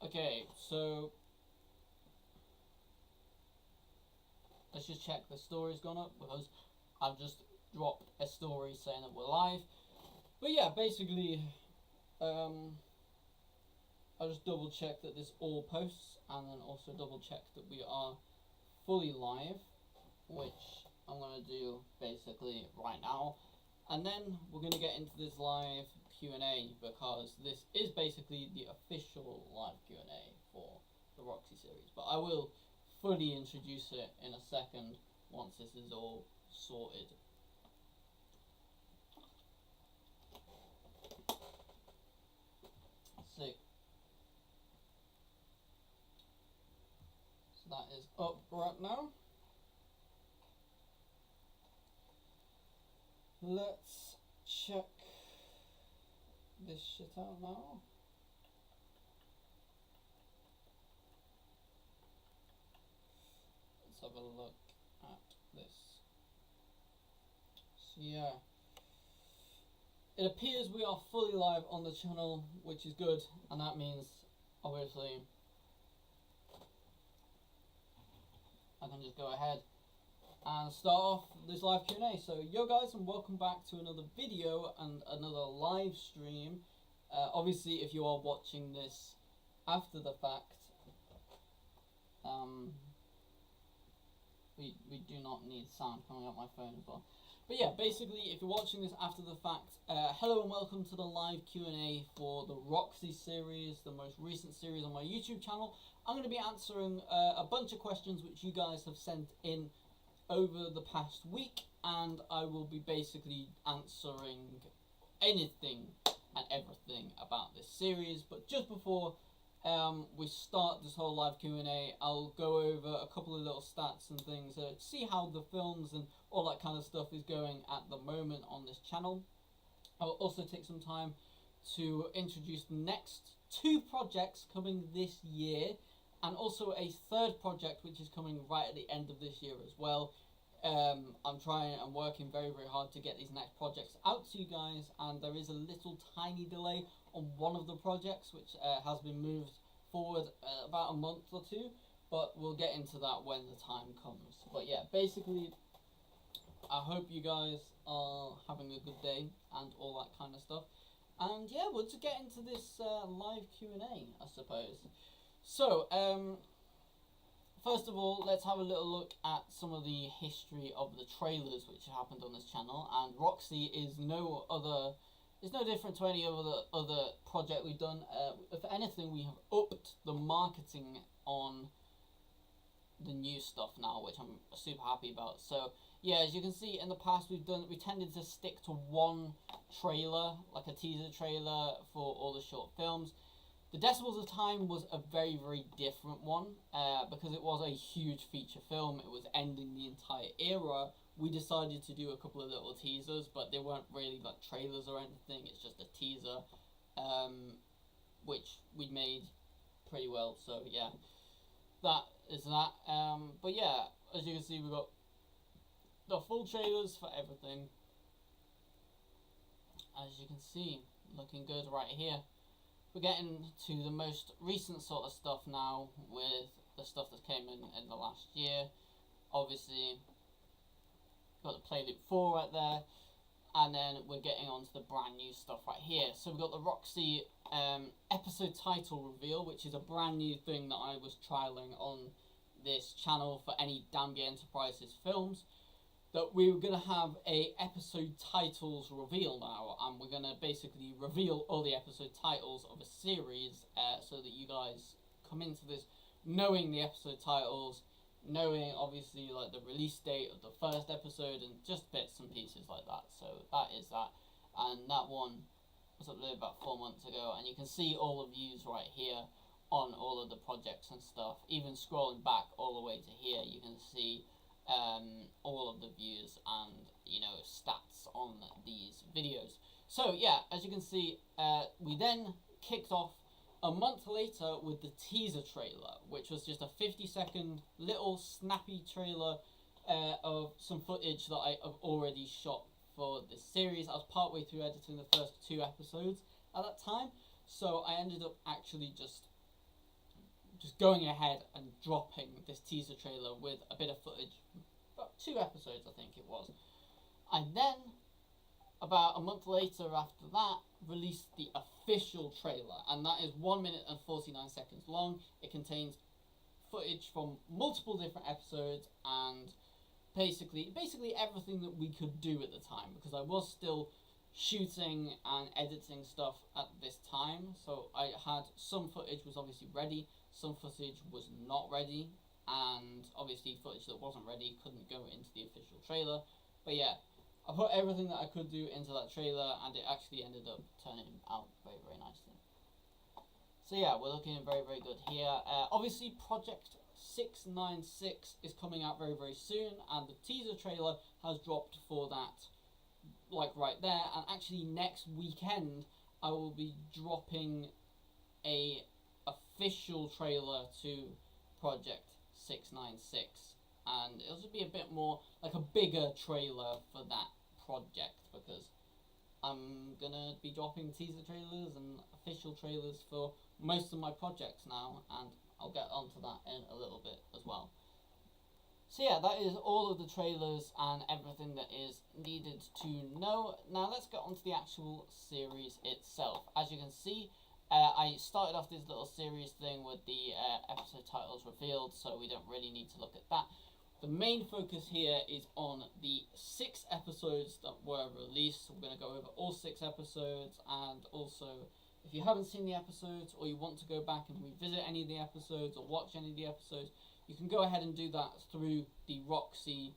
Okay, so let's just check the story's gone up because I've just dropped a story saying that we're live. But yeah, basically, I just double check that this all posts and then also double check that we are fully live, which I'm going to do basically right now. And then we're going to get into this live Q&A because this is basically the official live Q&A for the Roxy series. But I will fully introduce it in a second once this is all sorted. Sick. So that is up right now. Let's check this shit out now. Let's have a look at this. So yeah, it appears we are fully live on the channel, which is good, and that means obviously I can just go ahead and start off this live Q&A. So yo guys, and welcome back to another video and another live stream. Obviously if you are watching this after the fact, we do not need sound coming out my phone as well. But yeah, basically if you're watching this after the fact, hello and welcome to the live Q&A for the Roxy series, the most recent series on my YouTube channel. I'm going to be answering a bunch of questions which you guys have sent in over the past week, and I will be basically answering anything and everything about this series. But just before we start this whole live Q&A, I'll go over a couple of little stats and things, see how the films and all that kind of stuff is going at the moment on this channel. I'll also take some time to introduce the next 2 projects coming this year, and also a 3rd project which is coming right at the end of this year as well. I'm working very hard to get these next projects out to you guys, and there is a little tiny delay on one of the projects which has been moved forward about a month or 2, but we'll get into that when the time comes. But yeah, basically I hope you guys are having a good day and all that kind of stuff. And yeah, we'll just get into this live Q&A, I suppose. So, first of all, let's have a little look at some of the history of the trailers which happened on this channel. And Roxy is no different to any other project we've done. If anything, we have upped the marketing on the new stuff now, which I'm super happy about. So yeah, as you can see, in the past we tended to stick to one trailer, like a teaser trailer for all the short films. The Decibels of Time was a very different one, because it was a huge feature film. It was ending the entire era. We decided to do a couple of little teasers, but they weren't really like trailers or anything. It's just a teaser, which we made pretty well. So yeah, that is that. But yeah, as you can see, we've got the full trailers for everything. As you can see, looking good right here. We're getting to the most recent sort of stuff now with the stuff that came in the last year. Obviously, got the Play Loop 4 right there, and then we're getting on to the brand new stuff right here. So we've got the Roxy episode title reveal, which is a brand new thing that I was trialing on this channel for any Danby Enterprises films. That we were going to have a episode titles reveal now, and we're going to basically reveal all the episode titles of a series, so that you guys come into this knowing the episode titles, knowing obviously like the release date of the first episode and just bits and pieces like that. So that is that, and that one was uploaded about 4 months ago, and you can see all the views right here on all of the projects and stuff. Even scrolling back all the way to here, you can see all of the views and, you know, stats on these videos. So yeah, as you can see, we then kicked off a month later with the teaser trailer, which was just a 50-second little snappy trailer of some footage that I have already shot for this series. I was partway through editing the first 2 episodes at that time, so I ended up actually just just going ahead and dropping this teaser trailer with a bit of footage, about 2 episodes I think it was. And then, about a month later after that, released the official trailer, and that is 1 minute and 49 seconds long. It contains footage from multiple different episodes and basically everything that we could do at the time, because I was still shooting and editing stuff at this time. So I had some footage was obviously ready, some footage was not ready, and obviously footage that wasn't ready couldn't go into the official trailer. But yeah, I put everything that I could do into that trailer, and it actually ended up turning out very, very nicely. So yeah, we're looking very, very good here. Obviously, Project 696 is coming out very, very soon, and the teaser trailer has dropped for that, like right there. And actually, next weekend I will be dropping a official trailer to Project 696, and it'll just be a bit more like a bigger trailer for that project, because I'm gonna be dropping teaser trailers and official trailers for most of my projects now, and I'll get onto that in a little bit as well. So yeah, that is all of the trailers and everything that is needed to know. Now let's get on to the actual series itself. As you can see, I started off this little series thing with the episode titles revealed, so we don't really need to look at that. The main focus here is on the 6 episodes that were released. So we're going to go over all 6 episodes, and also if you haven't seen the episodes or you want to go back and revisit any of the episodes or watch any of the episodes, you can go ahead and do that through the Roxy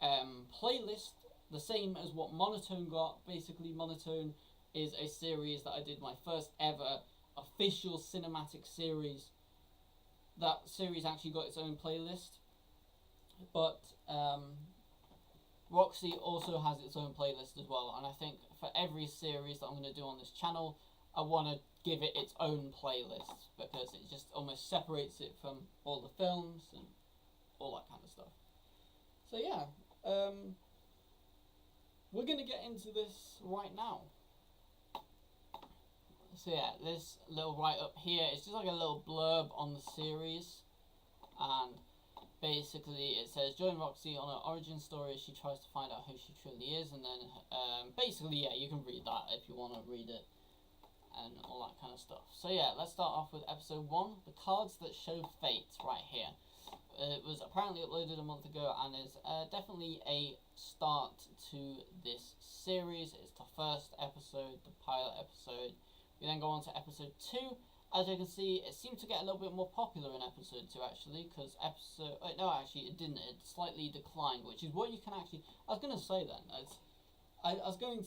playlist, the same as what Monotone got. Basically, Monotone is a series that I did my first ever official cinematic series. That series actually got its own playlist. But Roxy also has its own playlist as well, and I think for every series that I'm going to do on this channel, I want to give it its own playlist, because it just almost separates it from all the films and all that kind of stuff. So yeah, we're going to get into this right now. So yeah, this little write-up here is just like a little blurb on the series, and basically it says, join Roxy on her origin story as she tries to find out who she truly is, and then basically, yeah, you can read that if you want to read it and all that kind of stuff. So yeah, let's start off with episode 1, the cards that show fate, right here. It was apparently uploaded a month ago, and is definitely a start to this series. It's the first episode, the pilot episode. We then go on to episode 2. As you can see, it seemed to get a little bit more popular in episode 2, actually, because no, actually, it didn't. It slightly declined, which is what you can actually... I was going to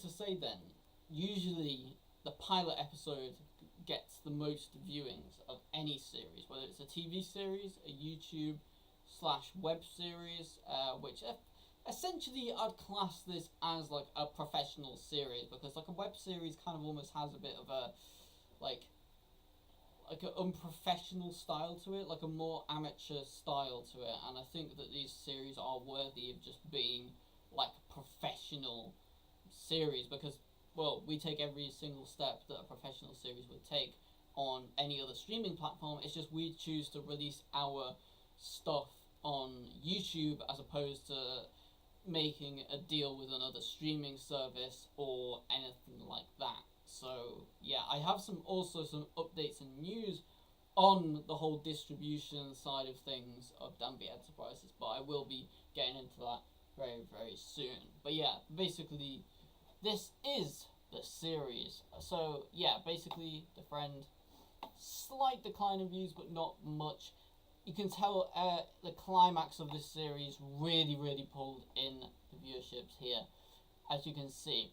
say then, usually the pilot episode gets the most viewings of any series, whether it's a TV series, a YouTube/web series, which essentially I'd class this as like a professional series, because like a web series kind of almost has a bit of a like an unprofessional style to it, like a more amateur style to it, and I think that these series are worthy of just being like a professional series, because, well, we take every single step that a professional series would take on any other streaming platform. It's just we choose to release our stuff on YouTube as opposed to making a deal with another streaming service or anything like that. So yeah, I have some updates and news on the whole distribution side of things of Danby Enterprises, but I will be getting into that very, very soon. But yeah, basically this is the series. So yeah, basically the friend, slight decline in views, but not much. You can tell the climax of this series really, really pulled in the viewerships here, as you can see.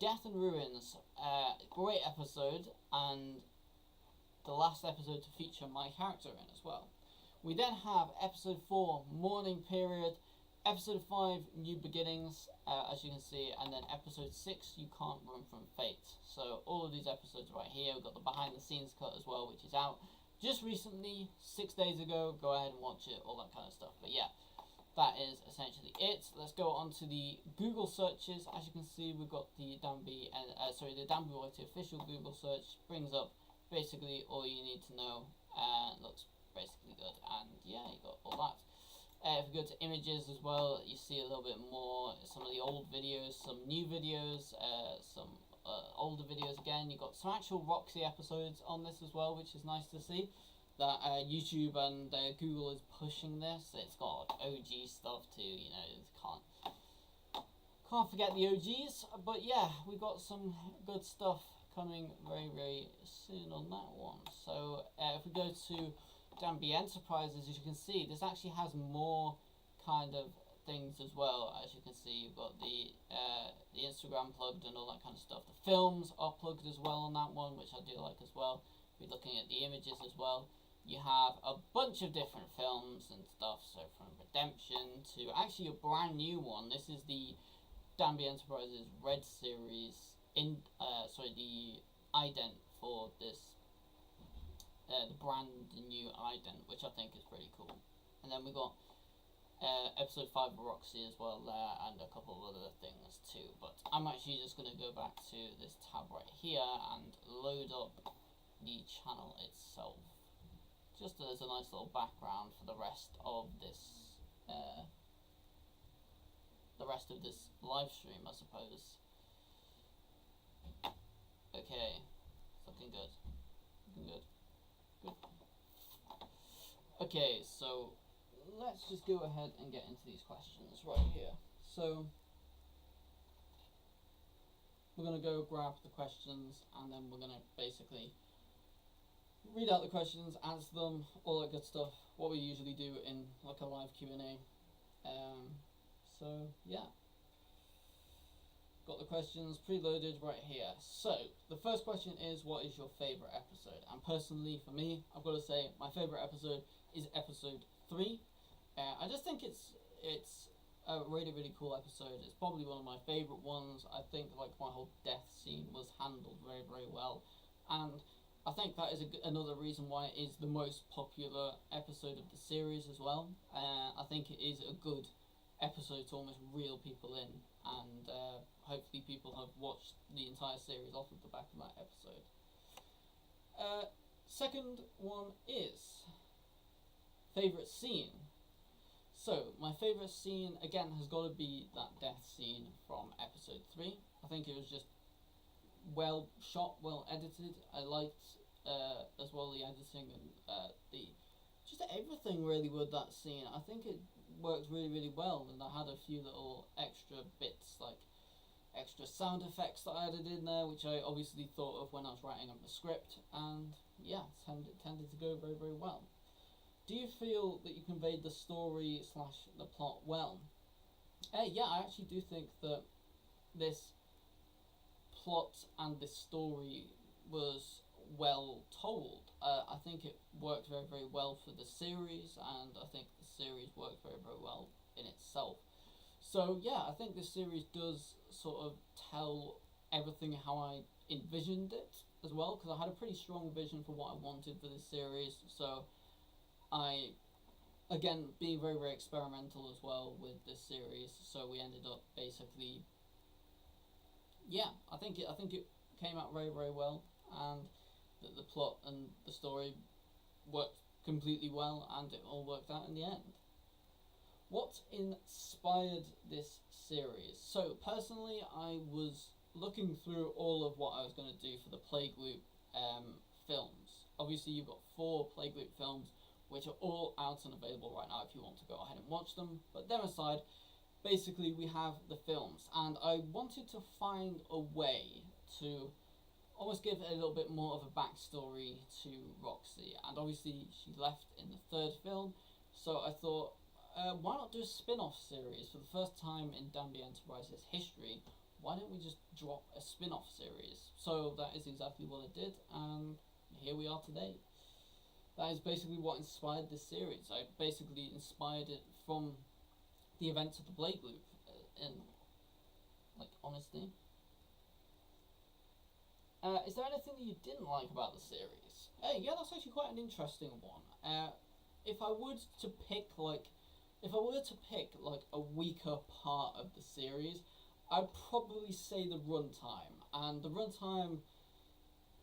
Death and Ruins, great episode, and the last episode to feature my character in as well. We then have episode 4, Mourning Period, episode 5, New Beginnings, as you can see, and then episode 6, You Can't Run From Fate. So all of these episodes right here. We've got the behind the scenes cut as well, which is out just recently, 6 days ago. Go ahead and watch it, all that kind of stuff. But yeah, that is essentially it. Let's go on to the Google searches. As you can see, we've got the Danby Royalty official Google search. Brings up basically all you need to know. Looks basically good. And yeah, you got all that. If you go to images as well, you see a little bit more, some of the old videos, some new videos, some older videos again. You've got some actual Roxy episodes on this as well, which is nice to see. That YouTube and Google is pushing this. It's got OG stuff too, you know, can't forget the OGs. But yeah, we got some good stuff coming very, very soon on that one. So if we go to Danby Enterprises, as you can see, this actually has more kind of things as well. As you can see, you've got the Instagram plugged and all that kind of stuff. The films are plugged as well on that one, which I do like as well. Be looking at the images as well. You have a bunch of different films and stuff, so from Redemption to actually a brand new one. This is the Danby Enterprises Red series, the ident for this, the brand new ident, which I think is pretty cool. And then we got episode 5 of Roxy as well there, and a couple of other things too. But I'm actually just going to go back to this tab right here and load up the channel itself, just as a nice little background for the rest of this live stream, I suppose. Okay, looking good. Looking good. Okay, so let's just go ahead and get into these questions right here. So we're gonna go grab the questions, and then we're gonna basically read out the questions, answer them, all that good stuff, what we usually do in like a live Q&A. So yeah, got the questions preloaded right here. So the first question is, what is your favourite episode? And personally for me, I've got to say my favourite episode is episode 3. I just think it's a really, really cool episode. It's probably one of my favourite ones. I think like my whole death scene was handled very, very well, and I think that is another reason why it is the most popular episode of the series as well. I think it is a good episode to almost reel people in, and hopefully people have watched the entire series off of the back of that episode. Second one is favourite scene. So my favourite scene again has got to be that death scene from episode 3. I think it was just well shot, well edited. I liked as well the editing and the just everything really with that scene. I think it worked really, really well, and I had a few little extra bits, like extra sound effects that I added in there, which I obviously thought of when I was writing up the script, and yeah, it tended to go very, very well. Do you feel that you conveyed the story / the plot well? Yeah, I actually do think that this plot and this story was well told. I think it worked very, very well for the series, and I think the series worked very, very well in itself. So yeah, I think this series does sort of tell everything how I envisioned it as well, because I had a pretty strong vision for what I wanted for this series. So I, again, being very, very experimental as well with this series, so we ended up basically, yeah, I think it came out very, very well, and the plot and the story worked completely well, and it all worked out in the end. What inspired this series? So personally, I was looking through all of what I was going to do for the Playgroup films. Obviously, you've got 4 Playgroup films, which are all out and available right now if you want to go ahead and watch them. But them aside, basically we have the films, and I wanted to find a way to almost give a little bit more of a backstory to Roxy. And obviously she left in the 3rd film, so I thought, why not do a spin-off series? For the first time in Danby Enterprises history, why don't we just drop a spin-off series? So that is exactly what I did, and here we are today. That is basically what inspired this series. I basically inspired it from the events of the Playgroup, in like honesty. Is there anything that you didn't like about the series? Yeah, that's actually quite an interesting one. If I were to pick like a weaker part of the series, I'd probably say the runtime. And the runtime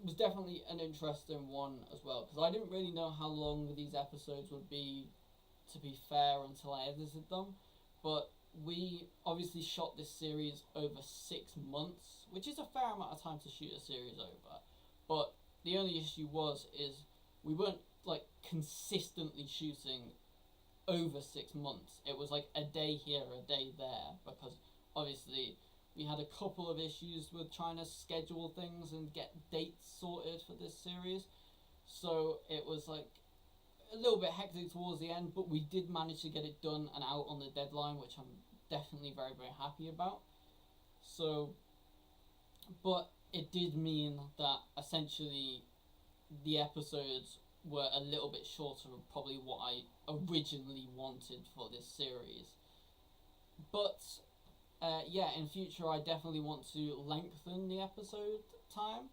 was definitely an interesting one as well, because I didn't really know how long these episodes would be, to be fair, until I edited them. But we obviously shot this series over 6 months, which is a fair amount of time to shoot a series over. But the only issue is we weren't like consistently shooting over 6 months. It was like a day here, a day there, because obviously we had a couple of issues with trying to schedule things and get dates sorted for this series. So it was like a little bit hectic towards the end, but we did manage to get it done and out on the deadline, which I'm definitely very, very happy about. So, but it did mean that essentially the episodes were a little bit shorter of probably what I originally wanted for this series. But yeah, in future I definitely want to lengthen the episode time,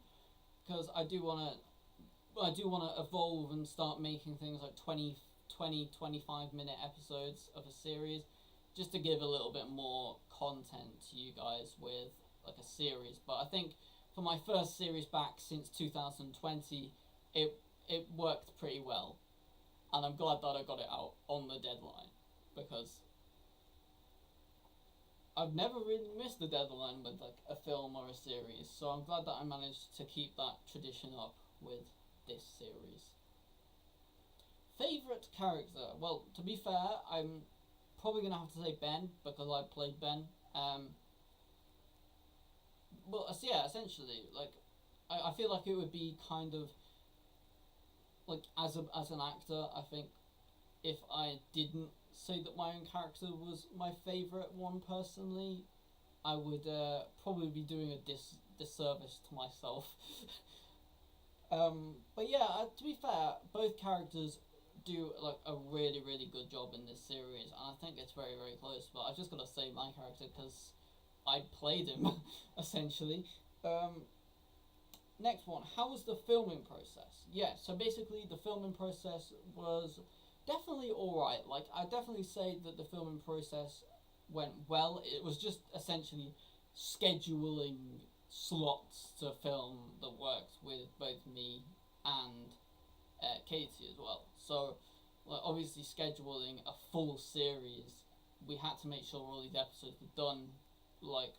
because I do want to evolve and start making things like 25 minute episodes of a series, just to give a little bit more content to you guys with like a series. But I think for my first series back since 2020, it worked pretty well, and I'm glad that I got it out on the deadline, because I've never really missed the deadline with like a film or a series, so I'm glad that I managed to keep that tradition up with this series. Favourite character? Well, to be fair, I'm probably going to have to say Ben, because I played Ben. Well, so yeah, essentially, like, I feel like it would be kind of, like, as an actor, I think if I didn't say that my own character was my favourite one personally, I would probably be doing a disservice to myself. But yeah, to be fair, both characters do like a really, really good job in this series, and I think it's very, very close. But I've just got to say my character because I played him essentially. Next one, how was the filming process? Yeah, so basically the filming process was definitely alright. Like, I definitely say that the filming process went well. It was just essentially scheduling slots to film that worked with both me and Katie as well. So, like, obviously scheduling a full series, we had to make sure all these episodes were done, like,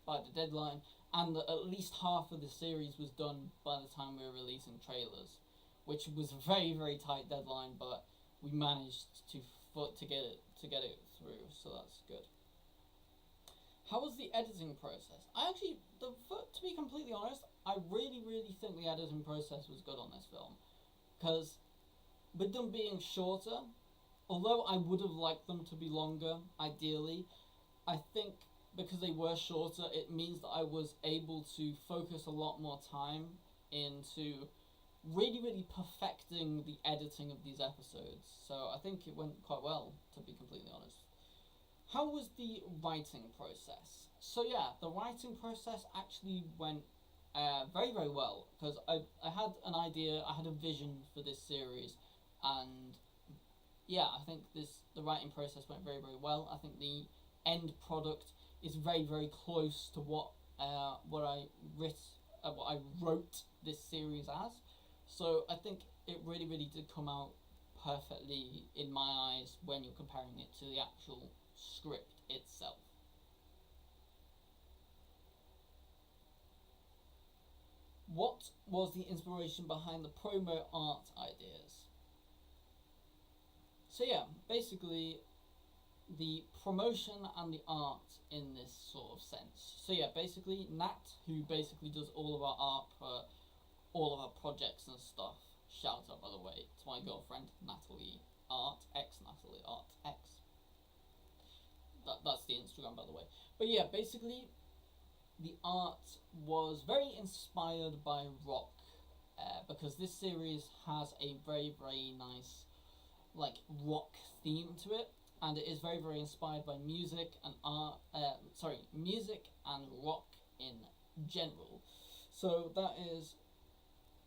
by the deadline, and that at least half of the series was done by the time we were releasing trailers, which was a very, very tight deadline, but we managed to get it through, so that's good. How was the editing process? To be completely honest, I really, really think the editing process was good on this film, because with them being shorter, although I would have liked them to be longer, ideally, I think because they were shorter, it means that I was able to focus a lot more time into really, really perfecting the editing of these episodes. So I think it went quite well, to be completely honest. How was the writing process? So yeah, the writing process actually went very, very well, because I had an idea, I had a vision for this series, and yeah, I think the writing process went very, very well. I think the end product is very, very close to what I wrote this series as. So I think it really, really did come out perfectly in my eyes when you're comparing it to the actual script itself. What was the inspiration behind the promo art ideas? So yeah, basically the promotion and the art in this sort of sense. So yeah, basically Nat, who basically does all of our art for all of our projects and stuff, shout out by the way to my girlfriend Natalie Art X, Natalie Art X. That's the Instagram, by the way. But yeah, basically the art was very inspired by rock, because this series has a very, very nice like rock theme to it, and it is very, very inspired by music and music and rock in general. So that is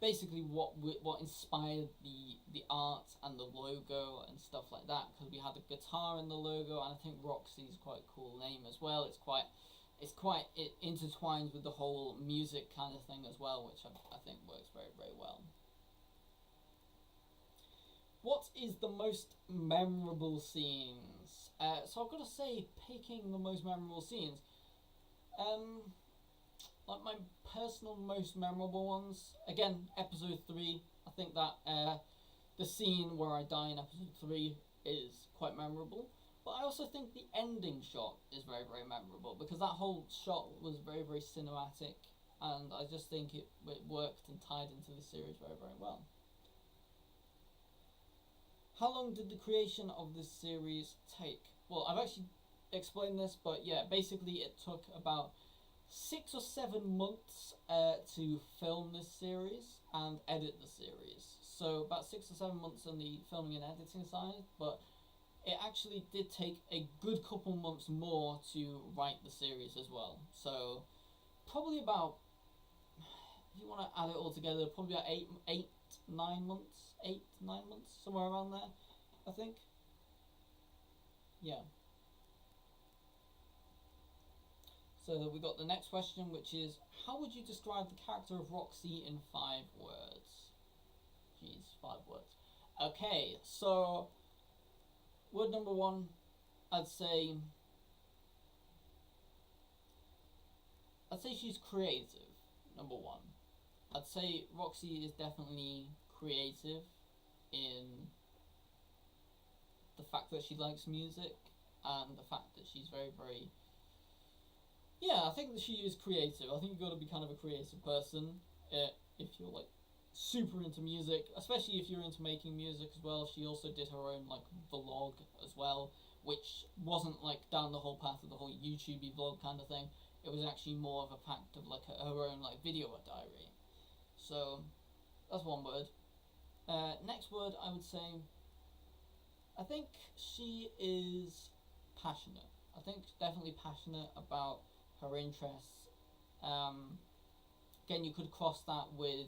basically what inspired the art and the logo and stuff like that, because we had the guitar in the logo, and I think Roxy is quite a cool name as well. it's quite, it intertwines with the whole music kind of thing as well, which I think works very, very well. What is the most memorable scenes? So I've got to say, picking the most memorable scenes, like my personal most memorable ones, again, episode 3, I think that the scene where I die in episode 3 is quite memorable. But I also think the ending shot is very, very memorable, because that whole shot was very, very cinematic, and I just think it worked and tied into the series very, very well. How long did the creation of this series take? Well, I've actually explained this, but yeah, basically it took about 6 or 7 months to film this series and edit the series. So about 6 or 7 months on the filming and editing side, but it actually did take a good couple months more to write the series as well. So probably about, if you want to add it all together, probably about 9 months, 9 months, somewhere around there, I think. Yeah. So we got the next question, which is, how would you describe the character of Roxy in 5 words? Jeez, 5 words. Okay, so word number 1, I'd say she's creative. Number 1, I'd say Roxy is definitely creative in the fact that she likes music, and the fact that she's very, very, yeah, I think that she is creative. I think you've got to be kind of a creative person if you're like super into music, especially if you're into making music as well. She also did her own like vlog as well, which wasn't like down the whole path of the whole YouTubey vlog kind of thing. It was actually more of a fact of like her own like video diary. So that's one word. Next word, I would say, I think she is passionate. I think definitely passionate about her interests. Again, you could cross that with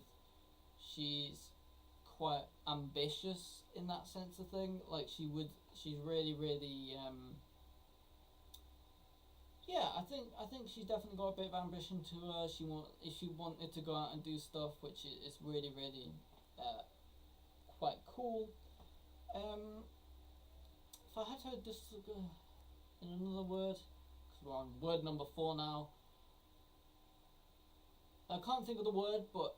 she's quite ambitious in that sense of thing. Like she's really, really, yeah. I think she's definitely got a bit of ambition to her. If she wanted to go out and do stuff, which is really, really, quite cool. If I had to just in another word, because we're on word number 4 now. I can't think of the word, but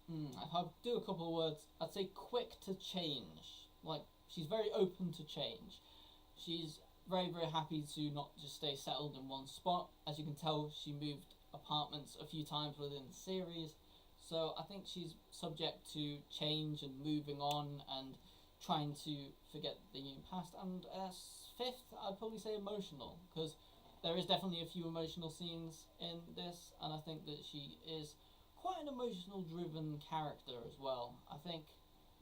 if I do a couple of words, I'd say quick to change. Like, she's very open to change. She's very, very happy to not just stay settled in one spot. As you can tell, she moved apartments a few times within the series. So I think she's subject to change and moving on and trying to forget the past. And 5th, I'd probably say emotional, because there is definitely a few emotional scenes in this, and I think that she is quite an emotional driven character as well. I think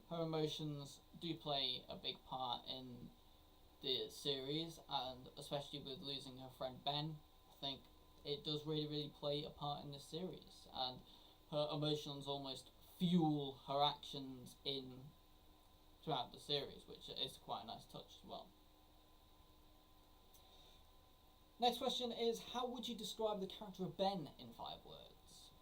her emotions do play a big part in the series, and especially with losing her friend Ben, I think it does really, really play a part in this series, and her emotions almost fuel her actions throughout the series, which is quite a nice touch as well. Next question is, how would you describe the character of Ben in 5 words?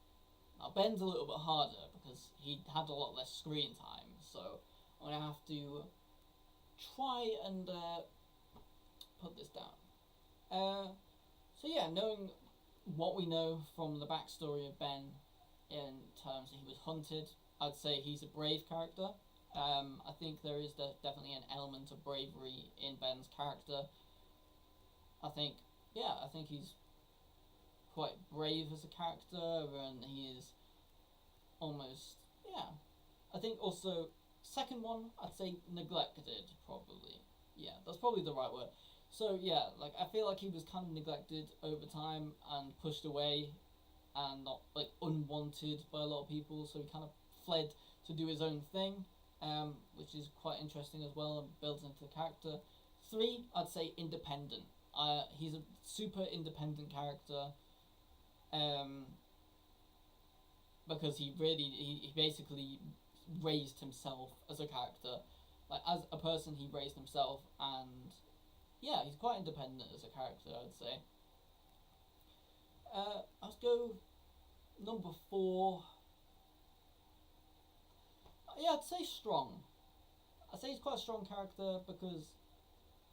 Now, Ben's a little bit harder because he had a lot less screen time, so I'm going to have to try and put this down. So yeah, knowing what we know from the backstory of Ben in terms that he was hunted, I'd say he's a brave character. I think there is definitely an element of bravery in Ben's character. I think he's quite brave as a character, and he is almost, yeah. I think also, second one, I'd say neglected, probably. Yeah, that's probably the right word. So yeah, like, I feel like he was kind of neglected over time and pushed away and not, like, unwanted by a lot of people, so he kind of fled to do his own thing, which is quite interesting as well and builds into the character. 3, I'd say independent. He's a super independent character, because he basically raised himself as a character. Like, as a person, he raised himself, and yeah, he's quite independent as a character, I'd say. I'd go number 4. Yeah, I'd say strong. I'd say he's quite a strong character because,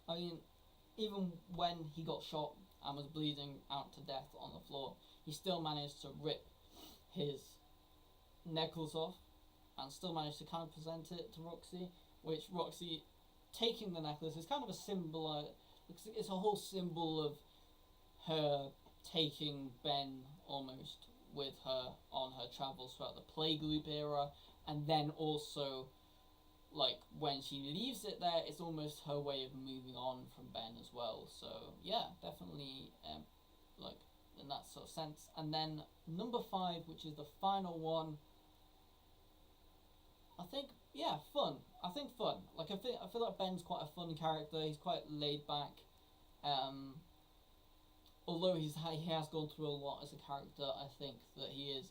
I mean, even when he got shot and was bleeding out to death on the floor, he still managed to rip his necklace off and still managed to kind of present it to Roxy, which Roxy taking the necklace is kind of a symbol. It's a whole symbol of her taking Ben almost with her on her travels throughout the Plague Loop era, and then also like when she leaves it there, it's almost her way of moving on from Ben as well. So yeah, definitely like in that sort of sense. And then number 5, which is the final one, I think fun. I think fun. Like I feel like Ben's quite a fun character. He's quite laid back. Although he has gone through a lot as a character, I think that he is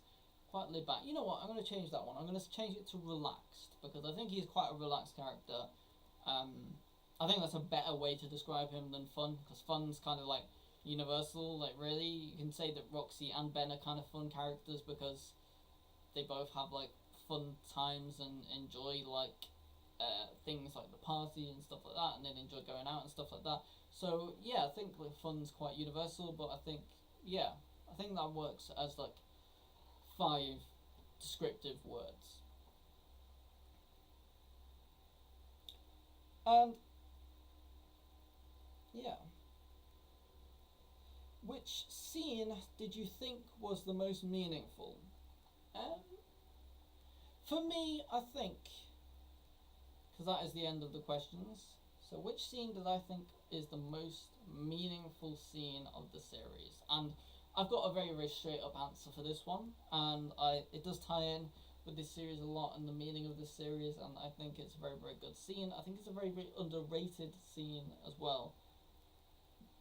quite laid back. You know what? I'm going to change that one. I'm going to change it to relaxed because I think he's quite a relaxed character. I think that's a better way to describe him than fun, because fun's kind of like universal. Like really, you can say that Roxy and Ben are kind of fun characters because they both have like fun times and enjoy like things like the party and stuff like that, and then enjoy going out and stuff like that. So yeah, I think like fun's quite universal, but I think that works as like 5 descriptive words. And yeah, which scene did you think was the most meaningful? For me, I think, because that is the end of the questions. So, which scene did I think is the most meaningful scene of the series? And I've got a very, very straight up answer for this one, and it does tie in with this series a lot and the meaning of this series, and I think it's a very, very good scene. I think it's a very, very underrated scene as well.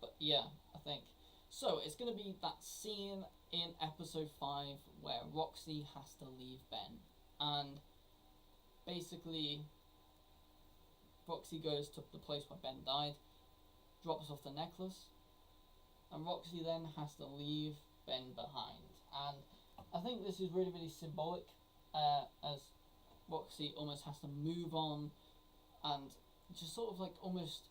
But yeah, I think. So, it's going to be that scene in episode 5 where Roxy has to leave Ben. And basically, Roxy goes to the place where Ben died, drops off the necklace, and Roxy then has to leave Ben behind. And I think this is really, really symbolic, as Roxy almost has to move on and just sort of like almost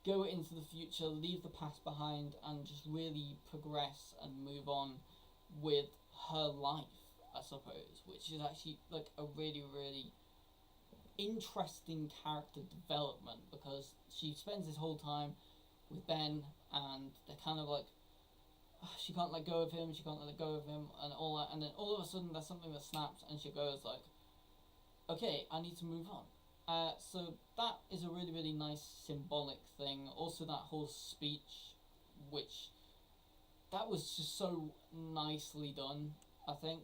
go into the future, leave the past behind, and just really progress and move on with her life, I suppose, which is actually like a really, really interesting character development, because she spends this whole time with Ben and they're kind of like, she can't let go of him, and all that, and then all of a sudden there's something that snaps and she goes like, okay, I need to move on. So that is a really, really nice symbolic thing. Also that whole speech, which that was just so nicely done, I think,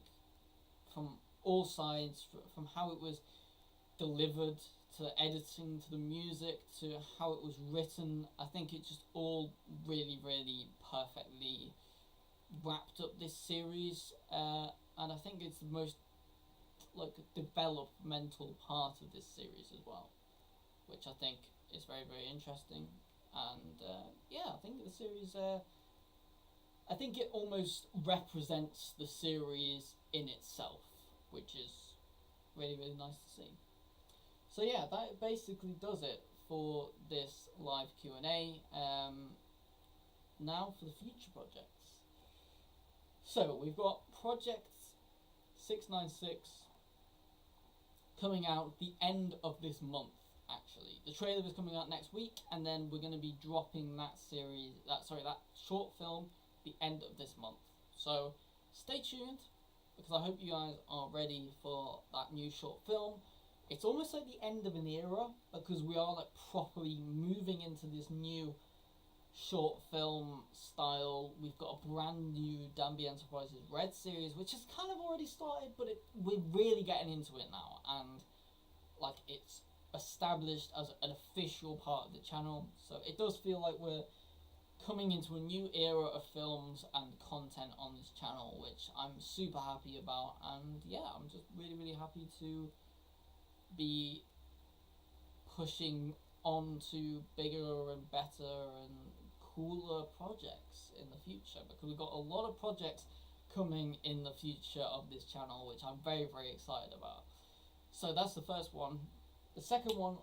from all sides, from how it was delivered to editing to the music to how it was written. I think it just all really, really perfectly wrapped up this series, and I think it's the most like developmental part of this series as well, which I think is very, very interesting. And yeah, I think the series, I think it almost represents the series in itself, which is really, really nice to see. So yeah, that basically does it for this live Q&A. Now for the future projects. So we've got Project 696 coming out the end of this month, actually. The trailer is coming out next week, and then we're going to be dropping that short film the end of this month. So stay tuned, because I hope you guys are ready for that new short film. It's almost like the end of an era, because we are like properly moving into this new short film style. We've got a brand new Danby Enterprises Red series, which has kind of already started, but we're really getting into it now, and like it's established as an official part of the channel. So it does feel like we're coming into a new era of films and content on this channel, which I'm super happy about. And yeah, I'm just really, really happy to be pushing on to bigger and better and cooler projects in the future, because we've got a lot of projects coming in the future of this channel, which I'm very, very excited about. So that's the first one. The second one,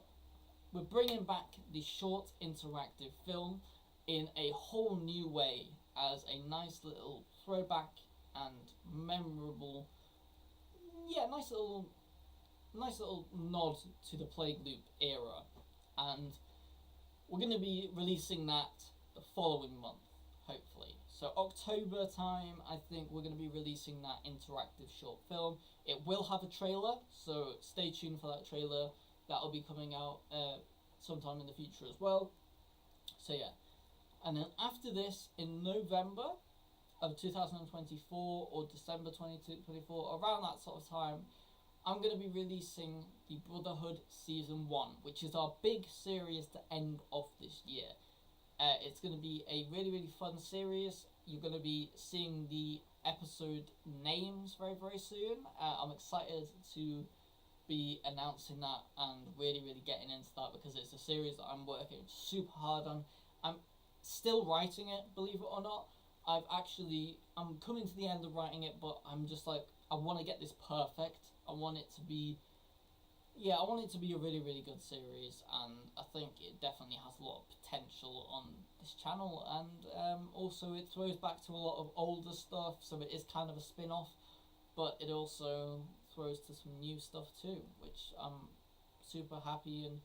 we're bringing back the short interactive film in a whole new way as a nice little throwback and memorable, nice little nod to the Plague Loop era. And we're going to be releasing that the following month, hopefully. So October time, I think we're going to be releasing that interactive short film. It will have a trailer, so stay tuned for that trailer. That'll be coming out sometime in the future as well. So yeah. And then after this, in November of 2024 or December 2024, around that sort of time, I'm going to be releasing the Brotherhood Season 1, which is our big series to end off this year. It's going to be a really, really fun series. You're going to be seeing the episode names very, very soon. I'm excited to be announcing that and really, really getting into that, because it's a series that I'm working super hard on. I'm still writing it, believe it or not. I'm coming to the end of writing it, but I'm just like, I want to get this perfect. I want it to be a really, really good series, and I think it definitely has a lot of potential on this channel, and also it throws back to a lot of older stuff, so it is kind of a spin-off, but it also throws to some new stuff too, which I'm super happy and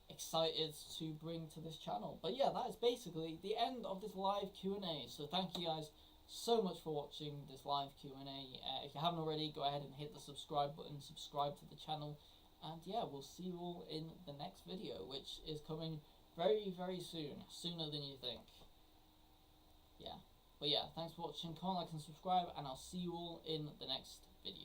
excited to bring to this channel. But yeah, that is basically the end of this live Q&A, so thank you guys so much for watching this live Q&A. If you haven't already, go ahead and hit the subscribe button, subscribe to the channel, and yeah, we'll see you all in the next video, which is coming very, very soon, sooner than you think. Yeah, but yeah, thanks for watching, comment, like and subscribe, and I'll see you all in the next video.